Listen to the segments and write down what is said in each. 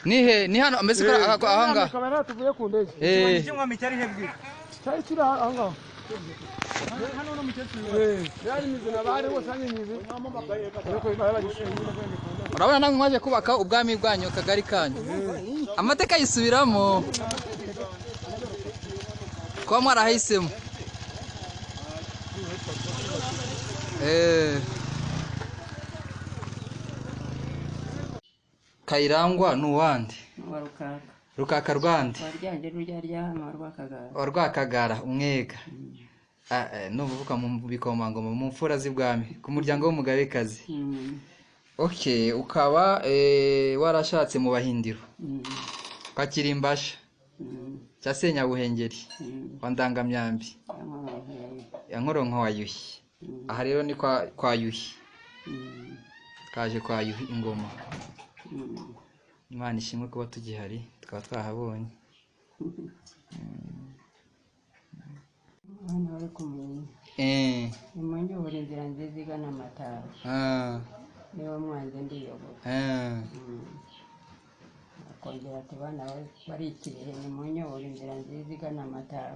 Nihe ni hano ameze ahanga. Kamera tuvuye ku ndege. Umwami cyari hebwi. Cyari kiri ahanga. Hano no mukecuru. Yari mizina bari bose anyinyize. Urabona nange mwaje kubaka ubwami bwanyu akagari kanyu. Amateka yisubiramo. Kwa mwarahisemo. Kayirangwa nuwande. Rukaka Rwanda. Rwakagara umwega. Nuvuka mu bikomangoma mu mfura z'ibwami ku muryango w'umugabekazi. Okay, ukaba warashatse mu bahindiro. Kakirimbasha. Cyasenya buhengeri. Wandangamyambi. Yankoronko wa YUHI. Aha rero ni kwa YUHI. Kaje kwa YUHI Ngoma. Imana ishimwe kuba tugihari tukaba twahabonye. Hano bari kumenya. Nimanje uburinzira nziza igana amateka. Niba mwanze ndiyobora. Akongera ati bana bari Kirehe nimanje uburinzira nziza igana amateka.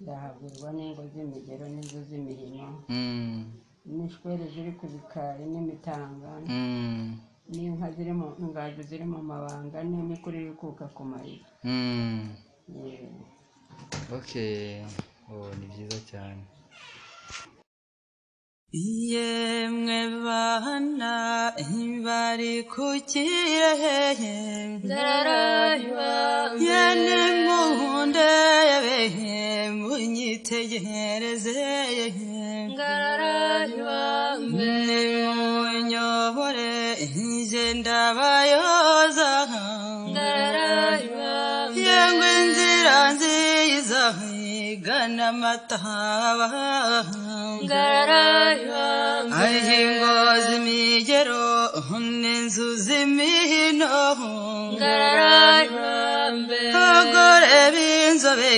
Ndahabwirwa n'ingo z'imigero n'izo z'imihino. N'ishwere ziri ku bikari n'imitanga. N'inka ziri mu ngaju ziri mu mabanga n'imikuru iri kuka ku mayira. Okay. Ni byiza cyane. Yemwe bana bari ku Kirehe yene muhunde yabehe munyitegereze munyobore nje ndabayoza yengwe nzira nziza igana amataba ahingoza imigero n'inzuzi imihino abagore b'inzobe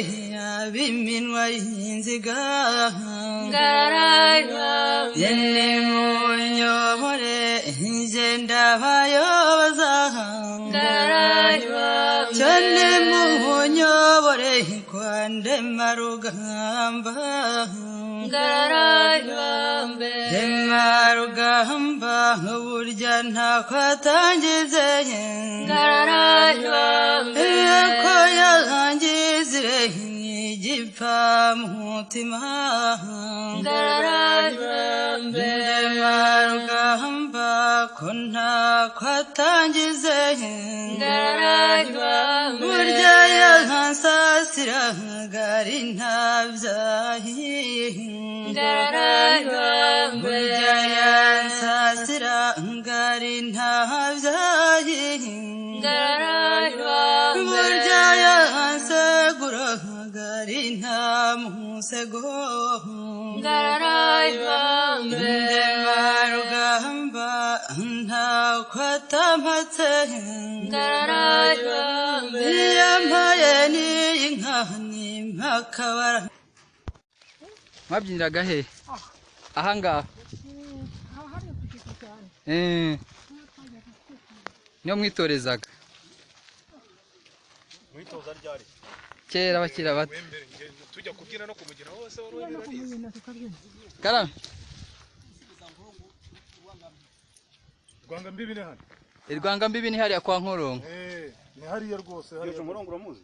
b'iminwa y'inziga yene munyobore nje ndabayoza cyane munyobore kwa Ndemarugamba Ndemarugamba burya ntakwatangize ko yangizire igipfa mutima Ndemarugamba ko ntakwatangize burya yansasira gari ntabyahi burya yansasira gari ntabyahi burya yansegura gari nta musego Ndemarugamba ntakwatamatse yampaye n'inka n'impakabara. Mwabyiniraga he? Ahangaha. Niyo mwitorezaga. Mwitoza ryari? Kera bakira bato. Tujya kubyina no kumugina hose wari Karame. Rwanga mbibi ne hano. Rwanga mbibi ni hariya kwa Nkoronko. Ni hariya rwose hariya. Yo Nkoronko uramuzi?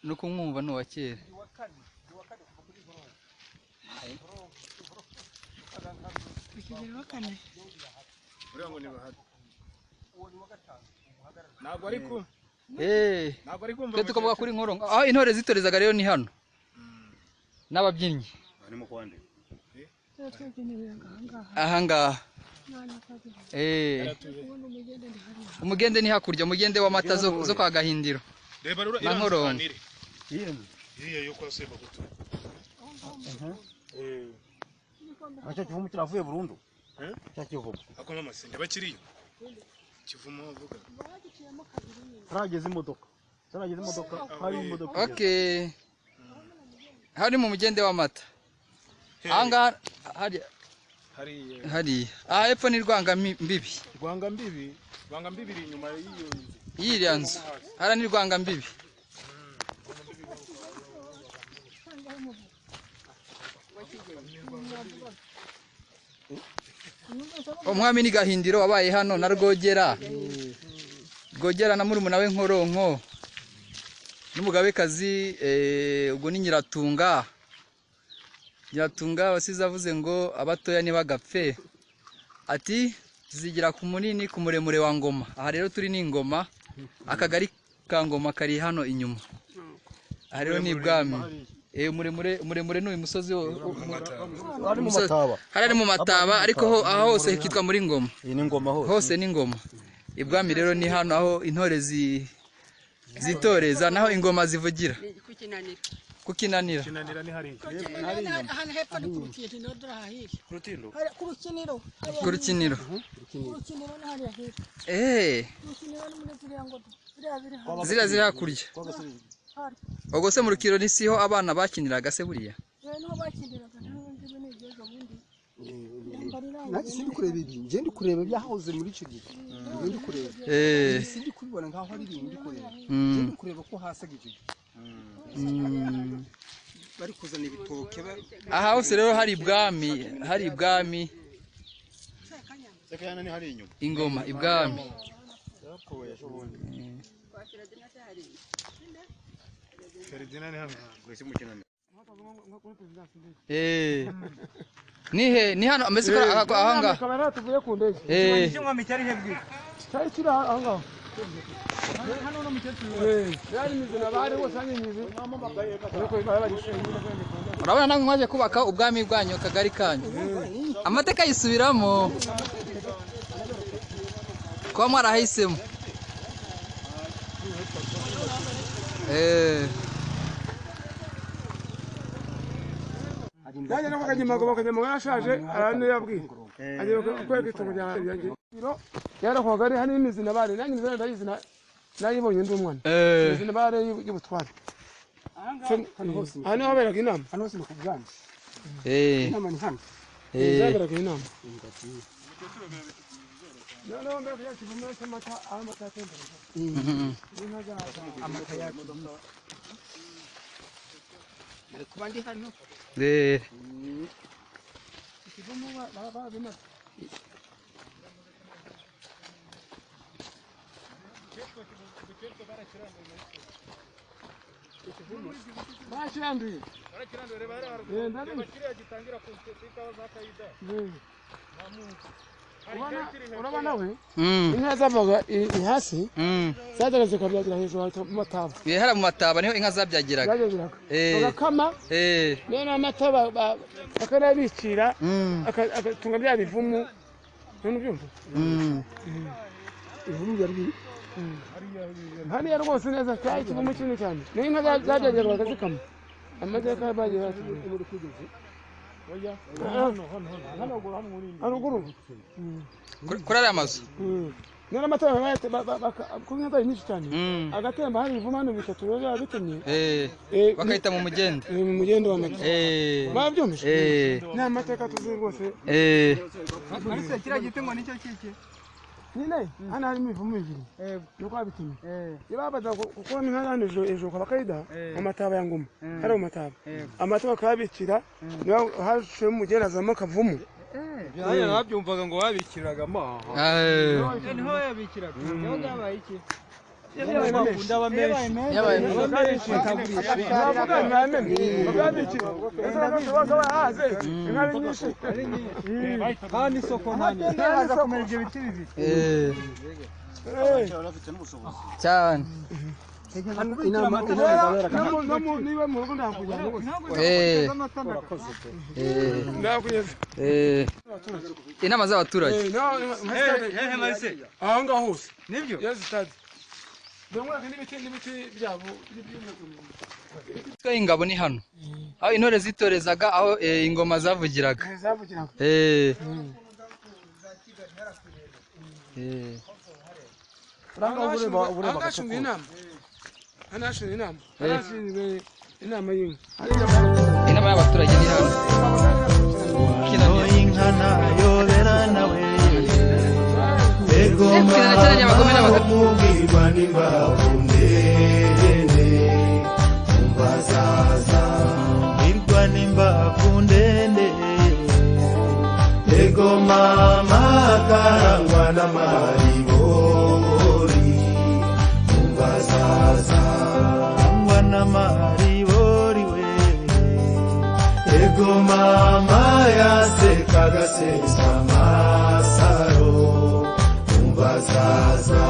Nuko mwumva no wakera. Uriyango ni bahari. Ntabwo ariko. Ntabwo ariko mva. Tukavuga kuri Nkoronko. Aho intore zitorezaga rero ni hano. N'ababyinnyi. Barimo kwande. Ahangaha. Umugende ni hakurya, umugende w'amata zo kwa Gahindiro. Reba rero Nkoronko. Iriya yo kwa Semba gutu. Acha kivumu kiravuye burundu. Acha kivumu. Akoma amasinde bakiriyo. Kivumu avuga. Harageze imodoka. Hari imodoka. Hariya. Aha hepfo ni Rwangambibi. Rwangambibi iri inyuma y'iyo nzu. Yiriya nzu. Hara ni Rwangambibi. Umwami ni Gahindiro wabaye hano na Rwogera. Rwogera na murumuna we Nkoronko. N'umugabekazi ubwo ni Nyiratunga. Nyiratunga wasize avuze ngo abatoya ntibagapfe. Ati zigira ku munini ku muremure wa Ngoma. Aha rero turi ni Ngoma. Akagari ka Ngoma kari hano inyuma. Aha rero ni ibwami. Muremure n'uyu musozi ari mu mataba. Harari mu mataba ariko aho hose hitwa muri Ngoma. Iyi ni Ngoma hose. Hose ni Ngoma. Ibwami rero ni hano aho intore zitoreza naho ingoma zivugira. Kukinanira. Kinanira ni hariya. Hano hepfo ni kurutiro dorahiri. Kurutindo. Kurukiniro. Kurukiniro. Kurukiniro ni hariya hepfo. Kurukiniro ni muri ziriya ngodo. Ziriya hakurya. Ubwo se mu rukiro ni siho abana bakiniraga se buriya? Niho bakiniraga n'ubundi n'ibyo bundi. Nanjye sindi kureba ibi. Nje ndi kureba byahoze muri icyo gihe. Ndi kureba. Sindi kubibona nkaho ari ibintu ndi kureba. Nje ndi kureba ko hasaga icyo gihe. Bari kuzana ibitoke. Aha hose rero hari ibwami. Sekayana ni hari inyuma. Ingoma ibwami. Feridina ni hano. Gwese mu kinani. Ni hano ameze ko ahanga. Kamera tuvuye ku ndege. Umwami cyari hebwe. Cyari kiri ahanga. Hano no mukecuru. Yari mizina bari bose anyimize. Urabona namwe mwaje kubaka ubwami bwanyu akagari kanyu. Amateka yisubiramo. Kwa mwarahisemo. Yaje no bakajya yashaje arane yabwiye. Agiye kwega itungo ryanjye. Yara kwa gari hani imizina bari nanjye imizina ndayizina nayibonye ndi umwana. Imizina bari y'ubutwari. Hano haberaga inama. Hano hose mukubwanje. Inama ni hano. Zaberaga inama. No mbere ya kivume samata amata tembera. Amata ya kubandi hano. Kivume baba bina. Bachiranduye. Gitangira kutika zakayida. Urabona we? Inka zavaga hasi. Zadaraze kabyagira hejuru mu mataba. Hara mu mataba niho inka zabyagiraga. Bagakama. None amataba bakarabicira akatunga bya bivumu. None byumva? Ivumu yari hariya rwose neza cyane ikivumu kinini cyane. N'inka zabyagiraga bakazikama. Amateka bagiye muri kugeze. Hano kuri ariya mazu none amatara kuko nyinshi cyane agatemba hari ivuma hano bitatu rero bitemye bakahita mu mugende w'amata babyumvise ni amateka tuzi rwose ariko kiriya giti ngo nicyo kike nyine hano harimo ivumu bibiri nuko babitemye iyo babaza kuko ni hano ejo kwa bakayida amataba ya Ngoma hari amataba amataba akabikira niyo hashemo umugende azamo akavumu Yaya nabyumvaga ngo babikiraga amaha. Niho yabikiraga. Niho byabaye iki? cyane inama z'abaturage aha ngaha hose Nibyo? yazitazi n'ibiti byabo ingabo ni hano aho intore zitorezaga aho ingoma zavugiraga inama y'inka inama y'abaturage ni hano ntanayobera nawe egoma umubwirwa n'imbavu ndende umbazaza umubwirwa n'imbavu ndende egoma makarangwa n'amaribori umbazaza angwa n'amaribori we egoma mayaseka gasesa amasaro umbazaza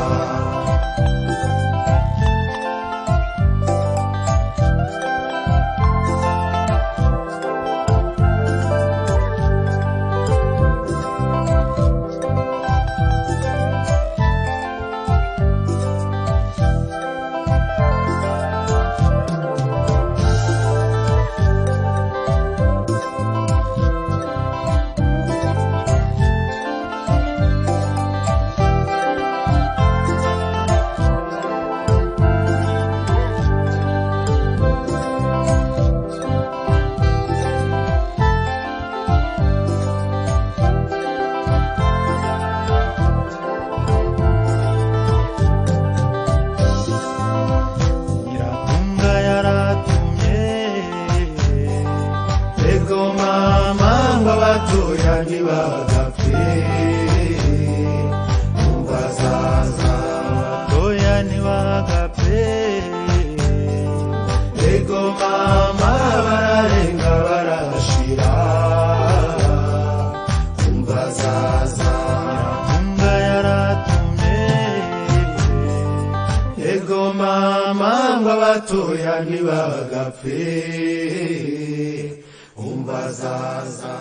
batoya ntibagapfe umbazaza